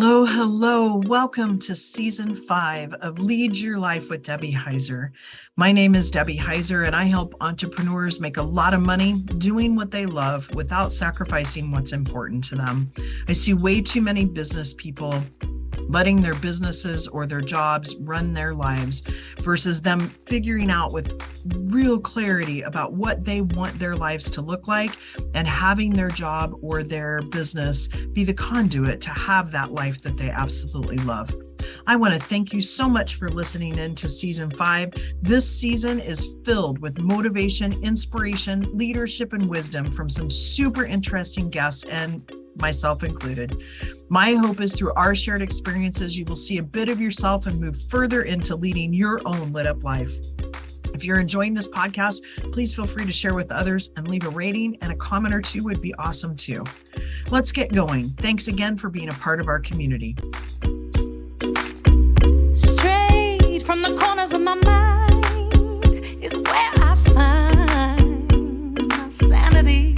Hello, hello. Welcome to season 5 of Lead Your Life with Debbie Heiser. My name is Debbie Heiser, and I help entrepreneurs make a lot of money doing what they love without sacrificing what's important to them. I see way too many business people letting their businesses or their jobs run their lives versus them figuring out with real clarity about what they want their lives to look like and having their job or their business be the conduit to have that life that they absolutely love. I want to thank you so much for listening in to season 5. This season is filled with motivation, inspiration, leadership, and wisdom from some super interesting guests, and myself included. My hope is through our shared experiences, you will see a bit of yourself and move further into leading your own lit up life. If you're enjoying this podcast, please feel free to share with others and leave a rating, and a comment or two would be awesome too. Let's get going. Thanks again for being a part of our community. Straight from the corners of my mind is where I find my sanity.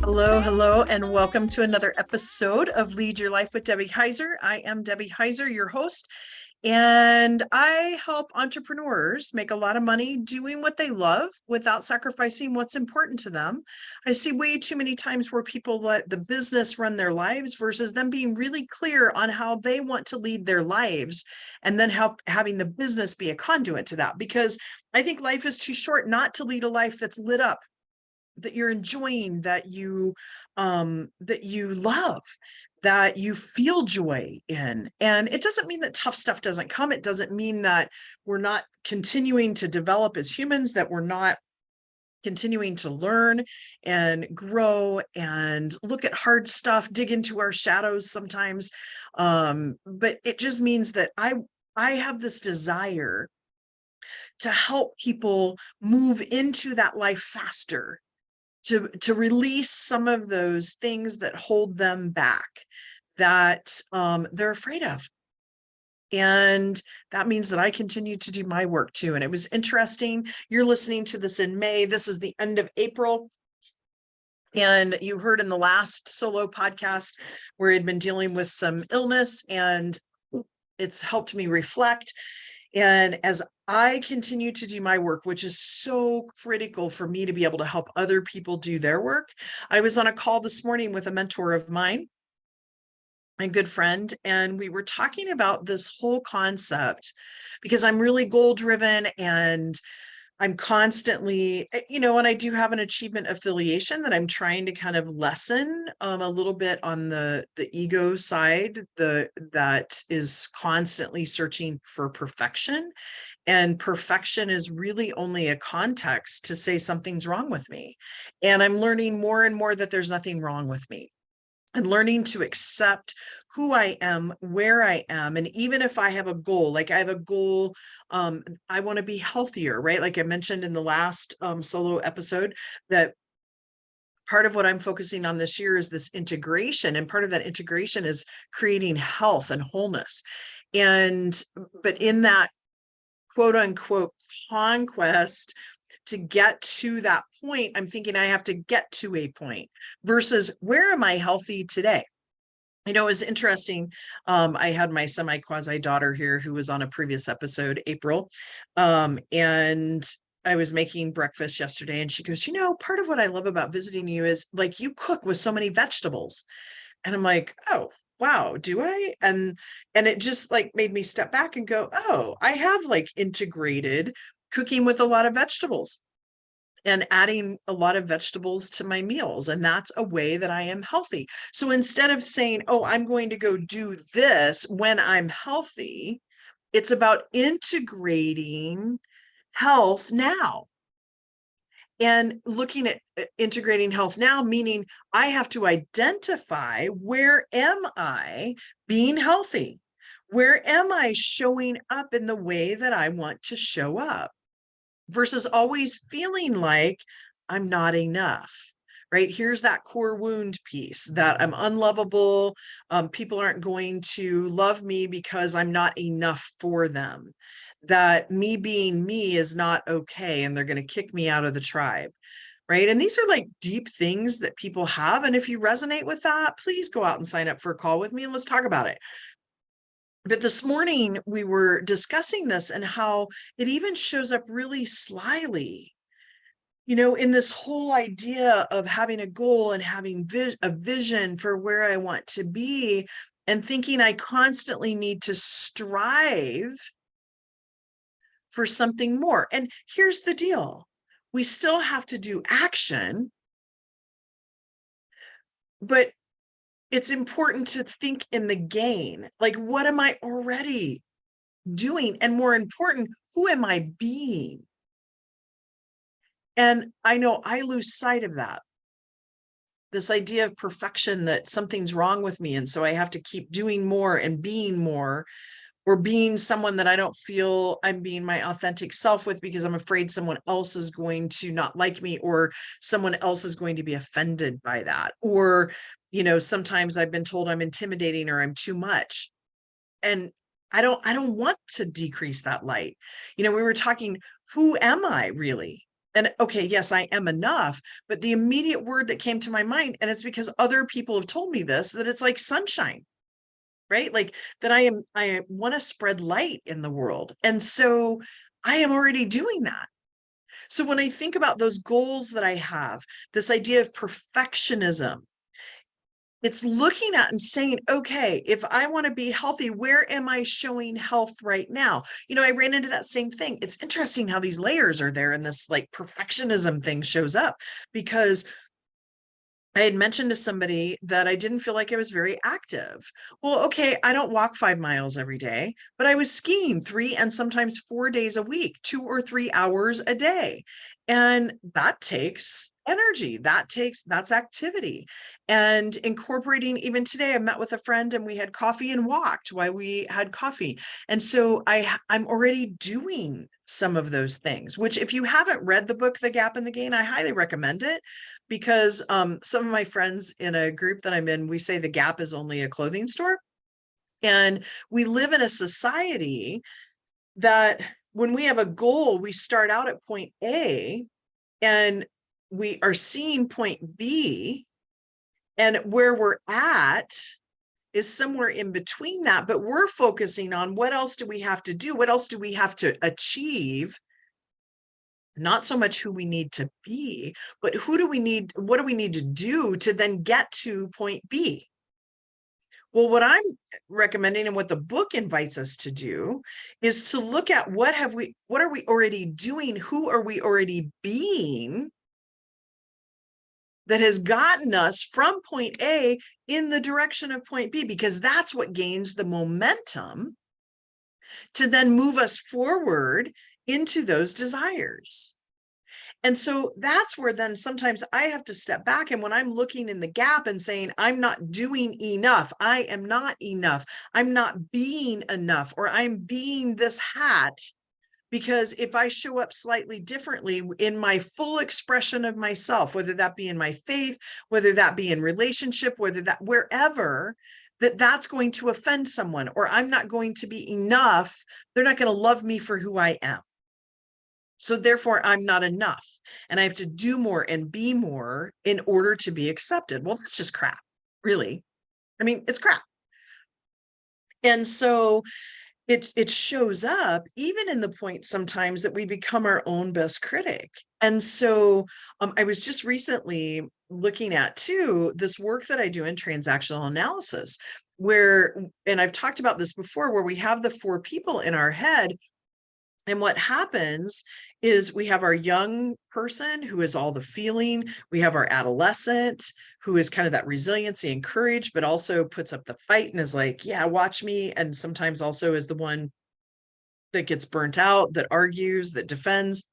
Hello, hello, and welcome to another episode of Lead Your Life with Debbie Heiser. I am Debbie Heiser, your host, and I help entrepreneurs make a lot of money doing what they love without sacrificing what's important to them. I see way too many times where people let the business run their lives versus them being really clear on how they want to lead their lives, and then having the business be a conduit to that. Because I think life is too short not to lead a life that's lit up, that you're enjoying, that you love, that you feel joy in. And it doesn't mean that tough stuff doesn't come. It doesn't mean that we're not continuing to develop as humans, that we're not continuing to learn and grow and look at hard stuff, dig into our shadows sometimes. But it just means that I have this desire to help people move into that life faster, to release some of those things that hold them back, that they're afraid of. And that means that I continue to do my work too. And it was interesting. You're listening to this in May. This is the end of April. And you heard in the last solo podcast where I'd been dealing with some illness, and it's helped me reflect. And as I continue to do my work, which is so critical for me to be able to help other people do their work, I was on a call this morning with a mentor of mine, a good friend, and we were talking about this whole concept because I'm really goal driven, and I'm constantly, and I do have an achievement affiliation that I'm trying to kind of lessen a little bit on the ego side, that is constantly searching for perfection. And perfection is really only a context to say something's wrong with me. And I'm learning more and more that there's nothing wrong with me, and learning to accept who I am, where I am. And even if I have a goal, like I have a goal, I want to be healthier, right? Like I mentioned in the last solo episode, that part of what I'm focusing on this year is this integration. And part of that integration is creating health and wholeness. But in that quote unquote conquest, to get to that point, I'm thinking I have to get to a point versus where am I healthy today? It was interesting. I had my semi-quasi daughter here who was on a previous episode, April, and I was making breakfast yesterday, and she goes, part of what I love about visiting you is like you cook with so many vegetables. And I'm like, oh, wow, do I? And it just like made me step back and go, oh, I have like integrated cooking with a lot of vegetables and adding a lot of vegetables to my meals. And that's a way that I am healthy. So instead of saying, oh, I'm going to go do this when I'm healthy, it's about integrating health now. And looking at integrating health now, meaning I have to identify, where am I being healthy? Where am I showing up in the way that I want to show up? Versus always feeling like I'm not enough, right? Here's that core wound piece, that I'm unlovable. People aren't going to love me because I'm not enough for them. That me being me is not okay, and they're going to kick me out of the tribe. right? And these are like deep things that people have. And if you resonate with that, please go out and sign up for a call with me and let's talk about it. But this morning we were discussing this and how it even shows up really slyly, in this whole idea of having a goal and having a vision for where I want to be, and thinking I constantly need to strive for something more. And here's the deal. We still have to do action, but it's important to think in the gain. Like, what am I already doing? And more important, who am I being? And I know I lose sight of that. This idea of perfection, that something's wrong with me. And so I have to keep doing more and being more, or being someone that I don't feel I'm being my authentic self with, because I'm afraid someone else is going to not like me, or someone else is going to be offended by that. Or, sometimes I've been told I'm intimidating or I'm too much. And I don't want to decrease that light. We were talking, who am I really? And okay, yes, I am enough, but the immediate word that came to my mind, and it's because other people have told me this, that it's like sunshine, right? Like that I want to spread light in the world. And so I am already doing that. So when I think about those goals that I have, this idea of perfectionism, it's looking at and saying, okay, if I want to be healthy, where am I showing health right now? I ran into that same thing. It's interesting how these layers are there, and this like perfectionism thing shows up, because I had mentioned to somebody that I didn't feel like I was very active. Well, okay, I don't walk 5 miles every day, but I was skiing 3 and sometimes 4 days a week, 2 or 3 hours a day. And that takes energy. That's activity. And incorporating, even today, I met with a friend and we had coffee and walked while we had coffee. And so I'm already doing some of those things, which, if you haven't read the book, The Gap and the Gain, I highly recommend it, because some of my friends in a group that I'm in, we say the Gap is only a clothing store. And we live in a society that when we have a goal, we start out at point A and we are seeing point B, and where we're at is somewhere in between that, but we're focusing on what else do we have to do? What else do we have to achieve? Not so much who we need to be, but what do we need to do to then get to point B? Well, what I'm recommending and what the book invites us to do is to look at what are we already doing? Who are we already being that has gotten us from point A in the direction of point B? Because that's what gains the momentum to then move us forward into those desires. And so that's where then sometimes I have to step back. And when I'm looking in the gap and saying, I'm not doing enough, I am not enough, I'm not being enough, or I'm being this hat, because if I show up slightly differently in my full expression of myself, whether that be in my faith, whether that be in relationship, wherever, that's going to offend someone, or I'm not going to be enough. They're not going to love me for who I am. So therefore, I'm not enough, and I have to do more and be more in order to be accepted. Well, that's just crap, really. I mean, it's crap. And so it shows up even in the point sometimes that we become our own best critic. And so I was just recently looking at too this work that I do in transactional analysis, and I've talked about this before, where we have the 4 people in our head. And what happens is we have our young person who is all the feeling. We have our adolescent who is kind of that resiliency and courage, but also puts up the fight and is like, yeah, watch me. And sometimes also is the one that gets burnt out, that argues, that defends.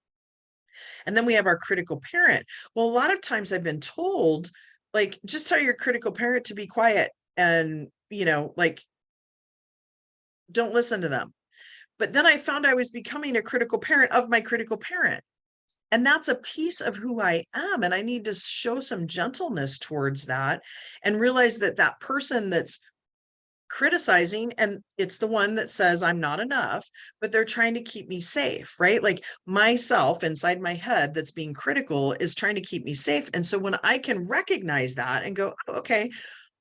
And then we have our critical parent. Well, a lot of times I've been told, like, just tell your critical parent to be quiet and, like, don't listen to them. But then I found I was becoming a critical parent of my critical parent. And that's a piece of who I am. And I need to show some gentleness towards that and realize that that person that's criticizing, and it's the one that says I'm not enough, but they're trying to keep me safe, right? Like myself inside my head that's being critical is trying to keep me safe. And so when I can recognize that and go, oh, okay,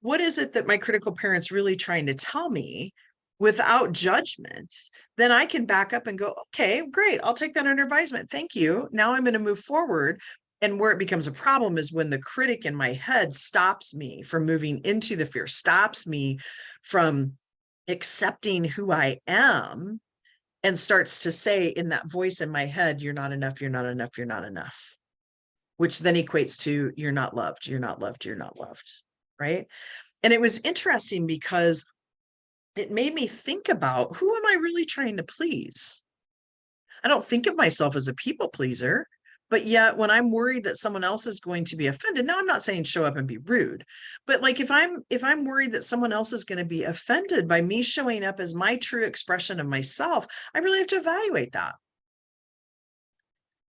what is it that my critical parent's really trying to tell me without judgment, then I can back up and go, okay, great, I'll take that under advisement. Thank you. Now I'm going to move forward. And where it becomes a problem is when the critic in my head stops me from moving into the fear, stops me from accepting who I am, and starts to say in that voice in my head, you're not enough, you're not enough, you're not enough, which then equates to you're not loved, you're not loved, you're not loved, right? And it was interesting because it made me think about, who am I really trying to please? I don't think of myself as a people pleaser, but yet when I'm worried that someone else is going to be offended, now I'm not saying show up and be rude, but like if I'm worried that someone else is going to be offended by me showing up as my true expression of myself, I really have to evaluate that.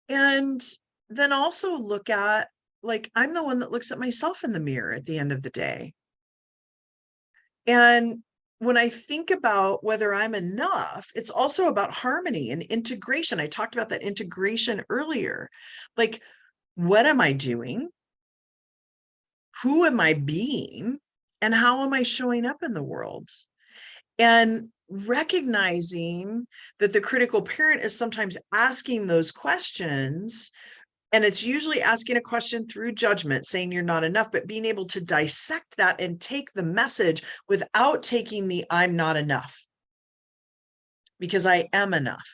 And then also look at, like, I'm the one that looks at myself in the mirror at the end of the day. And when I think about whether I'm enough, it's also about harmony and integration. I talked about that integration earlier. Like, what am I doing? Who am I being? And how am I showing up in the world? And recognizing that the critical parent is sometimes asking those questions. And it's usually asking a question through judgment, saying you're not enough, but being able to dissect that and take the message without taking the I'm not enough, because I am enough.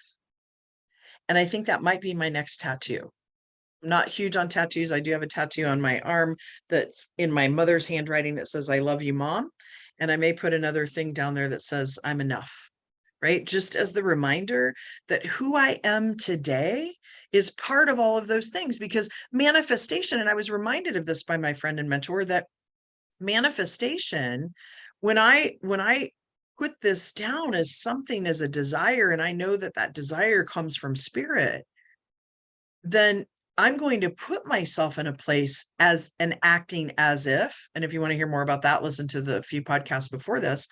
And I think that might be my next tattoo. I'm not huge on tattoos. I do have a tattoo on my arm that's in my mother's handwriting that says, I love you, Mom. And I may put another thing down there that says, I'm enough, right? Just as the reminder that who I am today is part of all of those things, because manifestation, and I was reminded of this by my friend and mentor, that manifestation, when I put this down as something, as a desire, and I know that that desire comes from spirit, then I'm going to put myself in a place as an acting as if, and if you want to hear more about that, listen to the few podcasts before this.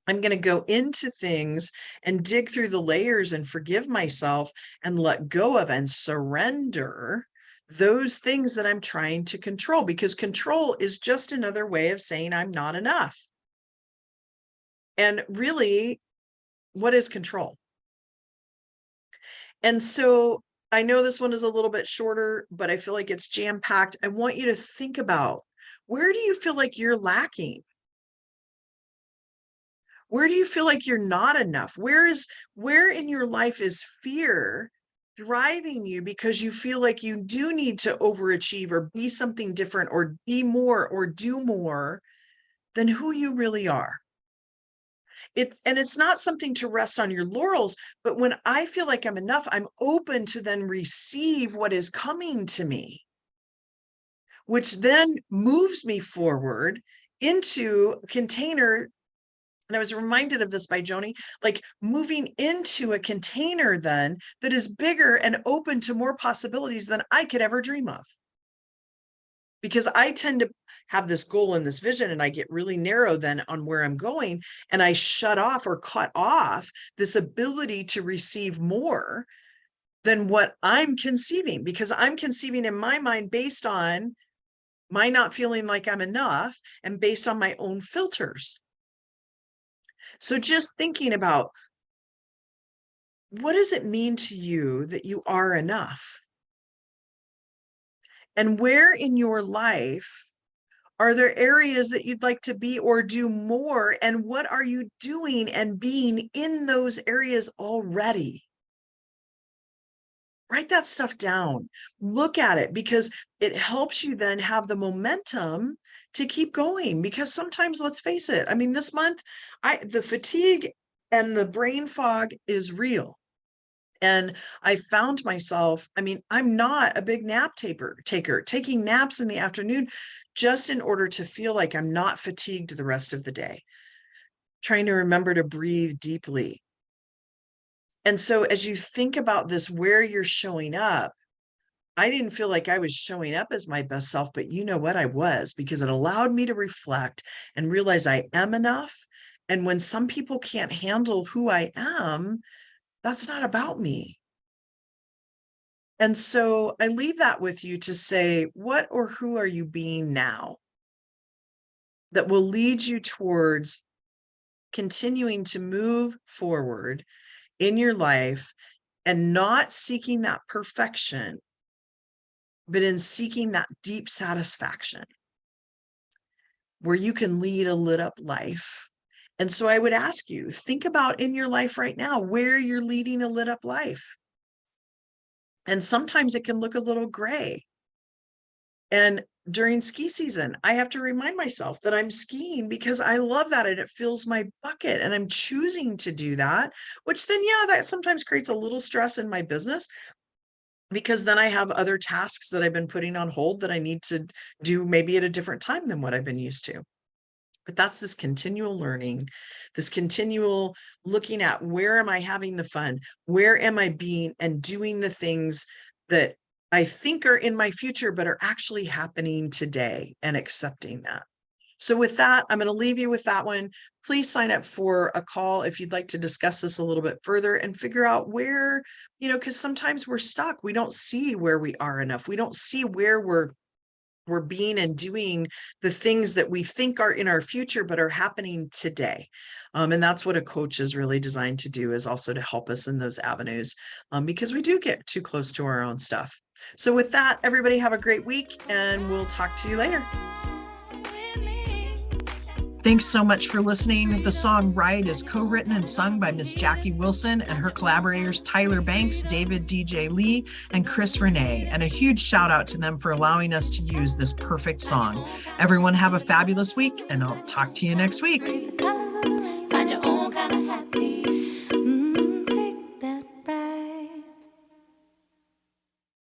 I'm going to go into things and dig through the layers and forgive myself and let go of and surrender those things that I'm trying to control, because control is just another way of saying I'm not enough. And really, what is control? And so I know this one is a little bit shorter, but I feel like it's jam-packed. I want you to think about, where do you feel like you're lacking? Where do you feel like you're not enough? Where in your life is fear driving you because you feel like you do need to overachieve or be something different or be more or do more than who you really are? It's not something to rest on your laurels, but when I feel like I'm enough, I'm open to then receive what is coming to me, which then moves me forward into a container. And I was reminded of this by Joni, like moving into a container then that is bigger and open to more possibilities than I could ever dream of. Because I tend to have this goal and this vision, and I get really narrow then on where I'm going, and I shut off or cut off this ability to receive more than what I'm conceiving, because I'm conceiving in my mind based on my not feeling like I'm enough and based on my own filters. So just thinking about, what does it mean to you that you are enough? And where in your life are there areas that you'd like to be or do more? And what are you doing and being in those areas already? Write that stuff down. Look at it, because it helps you then have the momentum to keep going. Because sometimes, let's face it, I mean, this month, the fatigue and the brain fog is real. And I found myself, I mean, I'm not a big nap taker, taking naps in the afternoon just in order to feel like I'm not fatigued the rest of the day, trying to remember to breathe deeply. And so as you think about this, where you're showing up, I didn't feel like I was showing up as my best self, but you know what? I was, because it allowed me to reflect and realize I am enough. And when some people can't handle who I am, that's not about me. And so I leave that with you to say, what or who are you being now that will lead you towards continuing to move forward in your life and not seeking that perfection, but in seeking that deep satisfaction where you can lead a lit up life. And so I would ask you, think about in your life right now where you're leading a lit up life. And sometimes it can look a little gray. And during ski season, I have to remind myself that I'm skiing because I love that and it fills my bucket, and I'm choosing to do that, which then, yeah, that sometimes creates a little stress in my business, because then I have other tasks that I've been putting on hold that I need to do maybe at a different time than what I've been used to. But that's this continual learning, this continual looking at, where am I having the fun? Where am I being and doing the things that I think are in my future, but are actually happening today, and accepting that. So with that, I'm going to leave you with that one. Please sign up for a call if you'd like to discuss this a little bit further and figure out where, because sometimes we're stuck. We don't see where we are enough. We don't see where we're being and doing the things that we think are in our future, but are happening today. And that's what a coach is really designed to do, is also to help us in those avenues, because we do get too close to our own stuff. So with that, everybody have a great week, and we'll talk to you later. Thanks so much for listening. The song Ride is co-written and sung by Miss Jackie Wilson and her collaborators Tyler Banks, David DJ Lee, and Chris Renee. And a huge shout out to them for allowing us to use this perfect song. Everyone have a fabulous week, and I'll talk to you next week.